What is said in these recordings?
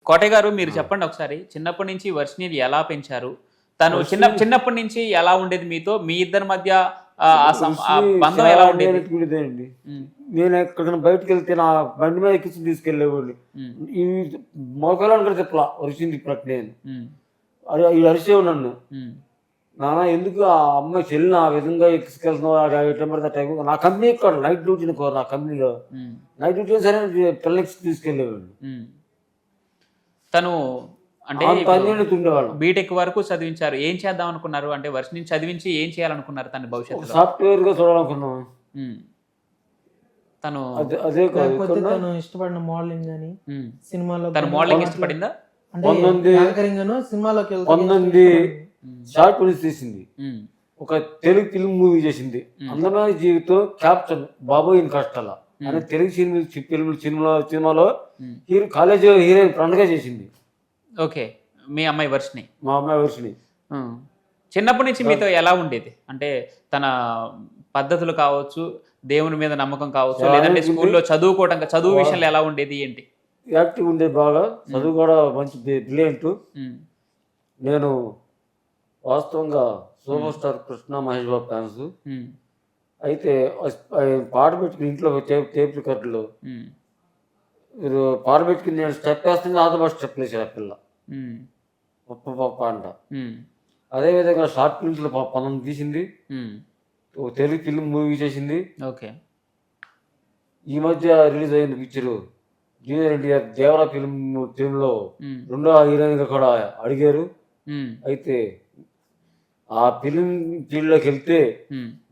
కోటయ్య గారు మీరు చెప్పండి ఒకసారి, చిన్నప్పటి నుంచి వర్షిణిని ఎలా పెంచారు? తను చిన్నప్పటి నుంచి ఎలా ఉండేది మీతో? మీ ఇద్దరి మధ్య ఆ బంధం ఎలా ఉండేది? అండి నేను ఎక్కడికైనా బయటకు వెళ్తే నా బండి మీద ఎక్కించి తీసుకెళ్ళేవాడిని. ఈ మోకాలను కూడా చెప్పలా వర్షిని తిప్పినట్టు నేను. అది ఇది అరిసేవు నన్ను. నాన్న ఎందుకు ఆ అమ్మాయి చెల్లిని ఆ విధంగా ఎక్కించుకెళ్తున్నావు ఎట్లా పడితే టైం నా కంపెనీ ఇక్కడ నైట్ డ్యూటీని కోరు నా కంపెనీలో నైట్ డ్యూటీ సరే పిల్లలకి తీసుకెళ్ళేవాడిని. తను అంటే ఉండేవాళ్ళు. బీటెక్ వరకు చదివించారు. ఏం చేద్దాం అనుకున్నారు? అంటే వర్షిని చదివించి ఏం చేయాలనుకున్నారు తన భవిష్యత్తులో? సాఫ్ట్వేర్ గా చూడాలనుకున్నాం. తను అదే తను ఇష్టపడిన మోడలింగ్ అని సినిమాలో తను మోడలింగ్ ఇష్టపడిందా? సినిమాలోకి 19 షార్ట్ ఫిల్మ్స్ తీసింది. ఒక తెలుగు ఫిల్మ్ మూవీ చేసింది అందమైన జీవితం క్యాప్షన్ బాబోయ్ కష్టాల అనే తెలుగు సినిమాలో కాలేజ్ హీరోయిన్ పండుగ చేసింది. ఓకే, మీ అమ్మాయి వర్షిని. మా అమ్మాయి వర్షిని చిన్నప్పటి నుంచి మీతో ఎలా ఉండేది? అంటే తన పద్ధతులు కావచ్చు, దేవుని మీద నమ్మకం కావచ్చు, లేదంటే స్కూల్లో చదువు విషయంలో ఎలా ఉండేది ఏంటి? యాక్టివ్ ఉండేది బాగా, చదువు కూడా మంచి బ్రిలియంట్. నేను వాస్తవంగా super star Krishna Mahesh Babu fans. అయితే పాట పెట్టుకుని ఇంట్లో టేప్ రికార్డులో పాట పెట్టుకుని నేను స్టెప్ వేస్తుంది నాతో పాటు స్టెప్ వేసాడు ఆ పిల్ల పప్ప అంట. అదేవిధంగా షార్ట్ ఫిల్మ్స్ లో 19 తీసింది. తెలుగు ఫిల్మ్ మూవీ చేసింది. ఓకే, ఈ మధ్య రిలీజ్ అయింది పిక్చరు జూనియర్ ఎన్టీఆర్ దేవరా ఫిల్మ్లో రెండో హీరోయిన్ గా కూడా అడిగారు. అయితే ఆ ఫిలిం ఫీల్డ్లోకి వెళ్తే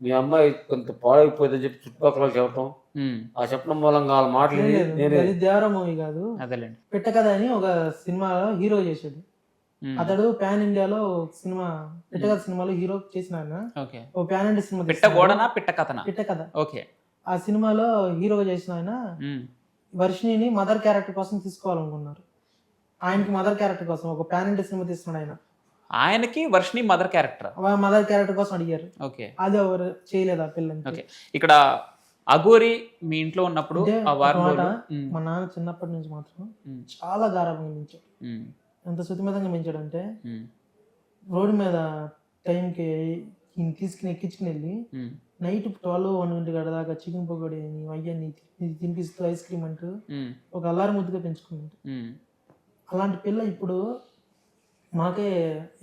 మీ అమ్మాయి కొంత పాడైపోయిందని చెప్పి చుట్టుపక్కల చెప్పడం, ఆ చెప్పడం మూలంగా వాళ్ళ మాటలు దేవరా మూవీ కాదు పెట్ట కథ అని ఒక సినిమాలో హీరో చేశాడు. అతడు పాన్ ఇండియాలో సినిమా పెట్ట కథ సినిమాలో హీరో చేసిన ఒక పాన్ ఇండియా సినిమా పెట్ట కథ. ఓకే, ఆ సినిమాలో హీరోగా చేసిన ఆయన వర్షిణిని మదర్ క్యారెక్టర్ కోసం తీసుకోవాలనుకున్నారు. ఆయనకి మదర్ క్యారెక్టర్ కోసం ఒక పాన్ ఇండియా సినిమా తీస్తున్నాడు. ఆయనకి వర్షిని మదర్ క్యారెక్టర్ కోసం అడిగారు. ఓకే, అది ఎవరు చేయలేదు ఆ పిల్లని. ఓకే, ఇక్కడ అఘోరి మీ ఇంట్లో ఉన్నప్పుడు మా నాన్న చిన్నప్పటి నుంచి మాత్రం చాలా గారాబంగా పెంచాడు. ఎంత శుతిమితంగా పెంచాడంటే రోడ్డు మీద టైంకి తీసుకుని ఎక్కించుకుని వెళ్ళి నైట్ 12-1 గంట దాకా చికెన్ పకోడీ అని అయ్యని తినిపిస్తూ ఐస్ క్రీమ్ అంటూ ఒక అల్లారి ముద్దుగా పెంచుకున్నాడు. అలాంటి పిల్ల ఇప్పుడు మాకే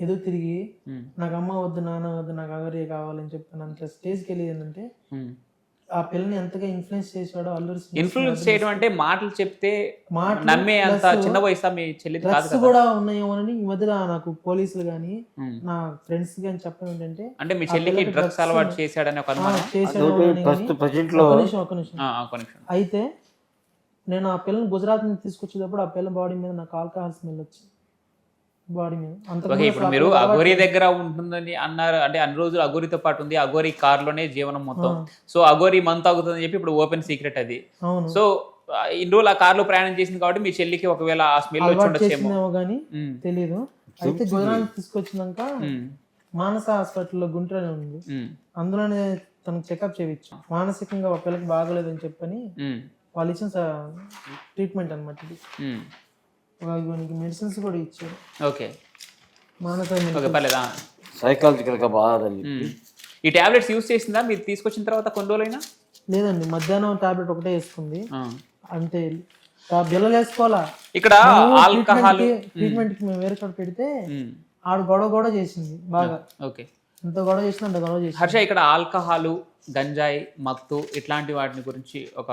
ఎదురు తిరిగి నాకు అమ్మ వద్దు నాన్న వద్దు నాకు అగరే కావాలని చెప్పాను అంత స్టేజ్కి వెళ్ళి ఏంటంటే ఆ పిల్లని ఎంతగా ఇన్ఫ్లుయెన్స్ చేశాడో అల్లూరి. ఇన్ఫ్లుయెన్స్ చేయడం అంటే మాటలు చెప్తే నమ్మే అంత చిన్న వయసు మీ చెల్లిది కాదు కూడా ఉన్నాయేమోనని ఈ మధ్యలో నాకు పోలీసులు గానీ నా ఫ్రెండ్స్ గానీ చెప్పడం ఏంటంటే అంటే మీ చెల్లికి డ్రగ్స్ అలవాటు చేశాడని ఒక అనుమానం. అయితే నేను ఆ పిల్లని గుజరాత్ నుంచి తీసుకొచ్చేటప్పుడు ఆ పిల్ల బాడీ మీద నాకు ఆల్కహాల్ స్మెల్ వచ్చింది. బాడీ మీద ఇప్పుడు మీరు అఘోరి దగ్గర ఉంటుందని అన్నారు. అంటే అన్ని రోజులు అఘోరితో పాటు ఉంది, అఘోరి కార్ లోనే జీవనం మొత్తం. సో అఘోరి మంత్ ఆగుతుందని చెప్పి ఇప్పుడు ఓపెన్ సీక్రెట్ అది. సో ఇన్ని రోజులు ఆ కార్ లో ప్రయాణం చేసింది కాబట్టి మీ చెల్లికి ఒకవేళ ఆ స్మెల్ వచ్చి ఉండొచ్చేమో కానీ తెలీదు. అయితే గుజరాత్ తీసుకొచ్చినాక మానస హాస్పిటల్లో గుంటూరులో ఉంది. అందులోనే తనకు చెకప్ చేయించాం. మానసికంగా ఒక పిల్లకి బాగోలేదని చెప్పని వాళ్ళు ఇచ్చిన ట్రీట్మెంట్ అనమాట ఇది. మెడిసిన్స్ కూడా ఇచ్చారు. ఓకే, పర్లేదా సైకాలజికల్ గా బాగా. ఈ టాబ్లెట్స్ యూజ్ చేసిందా మీరు తీసుకొచ్చిన తర్వాత కొన్ని రోజులైనా? లేదండి, మధ్యాహ్నం టాబ్లెట్ ఒకటే వేసుకుంది అంతే. బిల్లలు వేసుకోవాలా. ఇక్కడ ఆల్కహాల్ ట్రీట్మెంట్ కి మేము వేరే చోట పెడితే ఆడ గొడవ చేసింది బాగా. ఓకే, ఎంత గొడవ చేసినా అంత గొడవ చేసింది. హర్ష, ఇక్కడ ఆల్కహాలు, గంజాయి, మత్తు ఇట్లాంటి వాటిని గురించి ఒక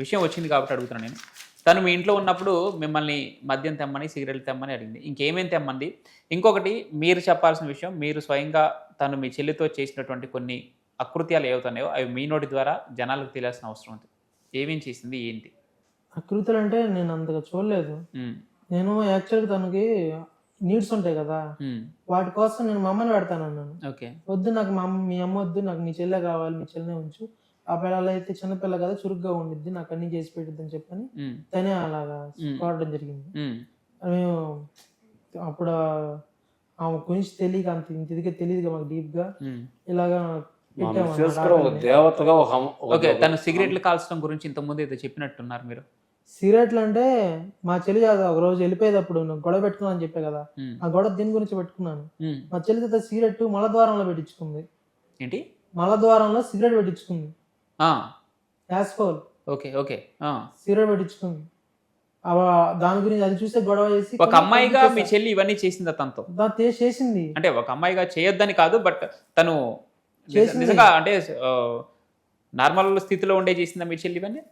విషయం వచ్చింది కాబట్టి అడుగుతున్నాను నేను. తను మీ ఇంట్లో ఉన్నప్పుడు మిమ్మల్ని మద్యం తెమ్మని, సిగరెట్లు తెమ్మని అడిగింది. ఇంకేమేమి తెమ్మంది? ఇంకొకటి మీరు చెప్పాల్సిన విషయం, మీరు స్వయంగా తను మీ చెల్లితో చేసినటువంటి కొన్ని అకృత్యాలు ఏవవుతున్నాయో అవి మీ నోటి ద్వారా జనాలకు తెలియాల్సిన అవసరం ఉంది. ఏమేం చేసింది, ఏంటి అకృత్యాలు అంటే? నేను అంతగా చూడలేదు. నేను యాక్చువల్గా తనకి నీడ్స్ ఉంటాయి కదా, వాటి కోసం నేను మా అమ్మని పెడతాను అన్నాను. వద్దు నాకు మీ అమ్మ వద్దు, నాకు మీ చెల్లె కావాలి, మీ చెల్లెనే ఉంచు. ఆ పిల్లలు అయితే చిన్నపిల్ల కదా చురుగ్గా ఉండిద్ది, నాకు అన్ని చేసి పెట్టిద్ది అని చెప్పని తనే అలాగా కోరడం జరిగింది. మేము అప్పుడు ఆమె గురించి తెలియక అంత ఇంటిదిగా తెలియదుగా మాకు డీప్ గా ఇలాగా తను సిగరెట్లు కాల్చడం గురించి ఇంత ముందు ఏదో చెప్పినట్టున్నారు మీరు. సిగరెట్లు అంటే మా చెల్లి కాదు ఒక రోజు వెళ్ళిపోయేటప్పుడు నేను గొడవ పెట్టుకున్నాను అని చెప్పే కదా, ఉమ్, ఆ గొడవ దీని గురించి పెట్టుకున్నాను. ఉమ్. మా చెల్లి సిగరెట్ మలద్వారంలో పెట్టించుకుంది, ఏంటి? మలద్వారంలో సిగరెట్ పెట్టించుకుంది, ఆ, యాస్కోల్ ఓకే ఓకే. ఆ. సిగరెట్ పెట్టించుకుంది. దాని గురించి అది చూస్తే గొడవ చేసి ఒక అమ్మాయిగా మీ చెల్లి ఇవన్నీ చేసిందా తనతో? చేసింది. అంటే ఒక అమ్మాయిగా చేయొద్దని కాదు, బట్ తను చేసింది. నిజంగా అంటే నార్మల్ స్థితిలో ఉండే చేసిందా మీ చెల్లి ఇవన్నీ?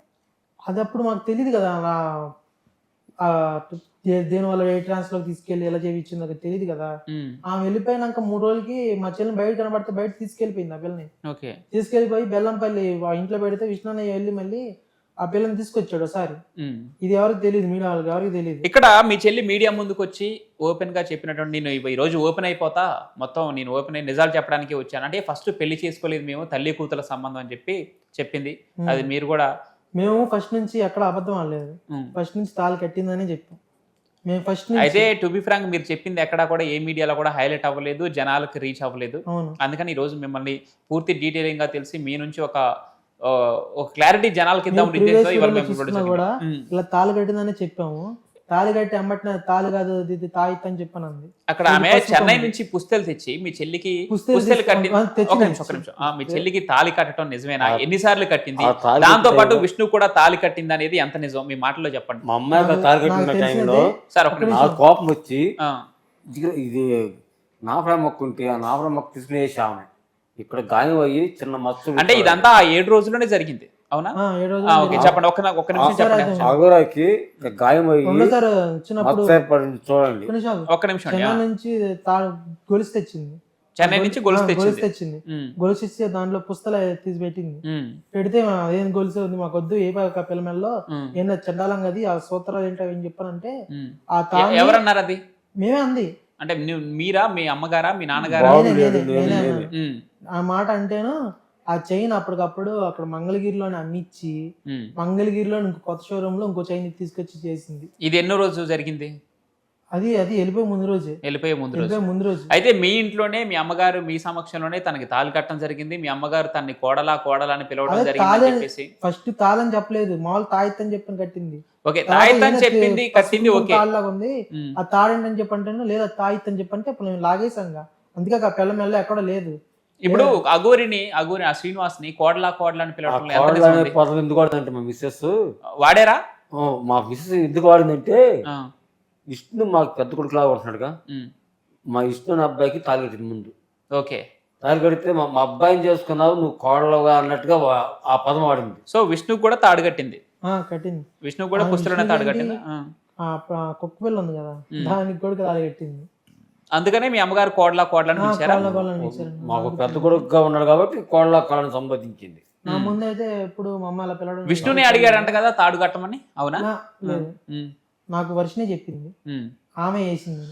అది అప్పుడు మాకు తెలియదు కదా, అలా దేని వల్ల ఏ ట్రాన్స్ లోకి తీసుకెళ్ళి ఎలా చేయించింది అది తెలియదు కదా. ఉమ్, ఆమె వెళ్ళిపోయినాక 3 రోజులకి మా చెల్లిని బయట కనబడితే బయట తీసుకెళ్ళిపోయింది ఆ పిల్లని. ఓకే. తీసుకెళ్ళిపోయి బెల్లంపల్లి ఇంట్లో పెడితే విష్ణున్నయ్య వెళ్ళి మళ్ళీ ఆ పిల్లని తీసుకొచ్చాడు ఒకసారి. ఉమ్. ఇది ఎవరికి తెలియదు, మీడియా వాళ్ళకి ఎవరికి తెలియదు. ఇక్కడ మీ చెల్లి మీడియా ముందుకు వచ్చి ఓపెన్ గా చెప్పినటువంటి నేను ఈ రోజు ఓపెన్ అయిపోతా, మొత్తం నేను ఓపెన్ అయ్యి నిజాలు చెప్పడానికి వచ్చాను అంటే ఫస్ట్ పెళ్లి చేసుకోలేదు మేము, తల్లి కూతుల సంబంధం అని చెప్పింది. అది మీరు కూడా మేము ఫస్ట్ నుంచి ఎక్కడ అబద్ధం ఆడలేదు, ఫస్ట్ నుంచి తాళి కట్టిందని చెప్పాం మేము ఫస్ట్ నుంచి. అయితే టు బి ఫ్రాంక్ మీరు చెప్పింది ఎక్కడా కూడా ఏ మీడియాలో కూడా హైలైట్ అవ్వలేదు, జనాలకు రీచ్ అవ్వలేదు. అవును. అందుకని ఈ రోజు మిమ్మల్ని పూర్తి డీటెయిలింగ్ గా తెలిసి మీ నుంచి ఒక క్లారిటీ జనాలకి ఇద్దాం ఉద్దేశంతో ఇవాళ మేము చూస్తున్నా కూడా ఇలా తాళి కట్టిందని చెప్పాము. తాళి కట్టి అమ్మటిన తాళి కాదు ఇది తాయిత్ అని చెప్పాను అంది. అక్కడ ఆమె చెన్నై నుంచి పుస్తలు తెచ్చి మీ చెల్లికి పుస్తలు కట్టి ఒక నిమిషం మీ చెల్లికి తాళి కట్టడం నిజమేనా? ఎన్నిసార్లు కట్టింది? దాంతో పాటు విష్ణు కూడా తాళి కట్టింది అనేది ఎంత నిజం మీ మాటల్లో చెప్పండి. మా అమ్మాయి తాళి కట్టిన టైంలో సార్ ఒక నిమిషం. నాకు కోపం వచ్చి ఆ, ఇది నాఫరా మొక్క ఉంటే ఆ నాఫరా మొక్క తీసుకునేసి ఆమె ఇక్కడ గాయం అయ్యి చిన్న మచ్చ. అంటే ఇదంతా ఆ 7 రోజుల్లోనే జరిగింది అవునా? ఓకే చెప్పండి, ఒక నిమిషం చెప్పండి. అగోరాకి గాయం అయ్యి వచ్చినప్పుడు మచ్చ ఏర్పడింది చూడండి. ఒక్క నిమిషం. చెన్నై నుంచి గొలుసు తెచ్చింది, చెన్నై నుంచి గొలుసు తెచ్చింది. గొలుసు ఇస్తే దాంట్లో పుస్తలు తీసి పెట్టింది. పెడితే ఏం గొలుసు ఉంది మాకు వద్దు, ఏ పిల్లమెల్లో ఏంటో చండాలంగా అది ఆ సూత్రాలు ఏంటో ఏం చెప్పానంటే ఆ తాళి ఎవరన్నారు అది? మేమే అంది. అంటే మీరా, మీ అమ్మగారా, మీ నాన్నగారా? ఆ మాట అంటేను ఆ చైన్ అప్పటికప్పుడు అక్కడ మంగళగిరిలోనే అమ్మిచ్చి మంగళగిరిలో ఇంకో కొత్త షోరూమ్ లో ఇంకో చైన్ తీసుకొచ్చి చేసింది. ఇది ఎన్నో రోజు జరిగింది? అది వెళ్ళిపోయే ముందు రోజు. అయితే మీ ఇంట్లోనే మీ అమ్మగారు మీ సమక్షంలోనే తనకి తాళి కట్టడం జరిగింది. మీ అమ్మగారు తనని కోడలా అని పిలవడం జరిగింది. ఫస్ట్ తాళని చెప్పలేదు, మామూలు తాయిత్ అని చెప్పని కట్టింది. ఓకే, తాయిత్ అని చెప్పింది, కట్టింది. ఓకే, తాళ్ళగా ఉంది. ఆ తాడండి అని చెప్పంటే లేదా తాయిత్ అని చెప్పంటే ఇప్పుడు మేము లాగేసాంగా, అందుకే ఆ పిల్ల మెల్ల ఎక్కడ లేదు. ఇప్పుడు అఘోరి ఆ శ్రీనివాస్ ని కోడలా అని పిలవడం ఎందుకు వాడిందంటే మా మిస్సెస్ వాడారా? మా మిస్సెస్ ఎందుకు వాడిందంటే విష్ణు మాకు పెద్ద కొడుకులా పడుతున్నాడుగా, మా విష్ణు అబ్బాయికి తాళి కట్టింది ముందు. ఓకే, తాళి కడితే మా అబ్బాయిని చేసుకున్నావు నువ్వు కోడలుగా అన్నట్టుగా ఆ పదం వాడింది. సో విష్ణు కూడా తాడు కట్టింది. కట్టింది. విష్ణు కూడా పుస్తలోనే తాడు కట్టింది. కుక్క పిల్ల ఉంది కదా, దానికి కూడా తాళి కట్టింది. అందుకనే మీ అమ్మగారు కోడలా అని పిలిచారా? మాకు పెద్ద కొడుకుగా ఉన్నాడు కాబట్టి కోడలని సంపాదించింది. నా ముందు అయితే ఇప్పుడు మా అమ్మ అలా పిల్లడు విష్ణుని అడిగారంట కదా తాడు కట్టమని, అవునా? నాకు వర్షనే చెప్పింది, ఆమె వేసింది.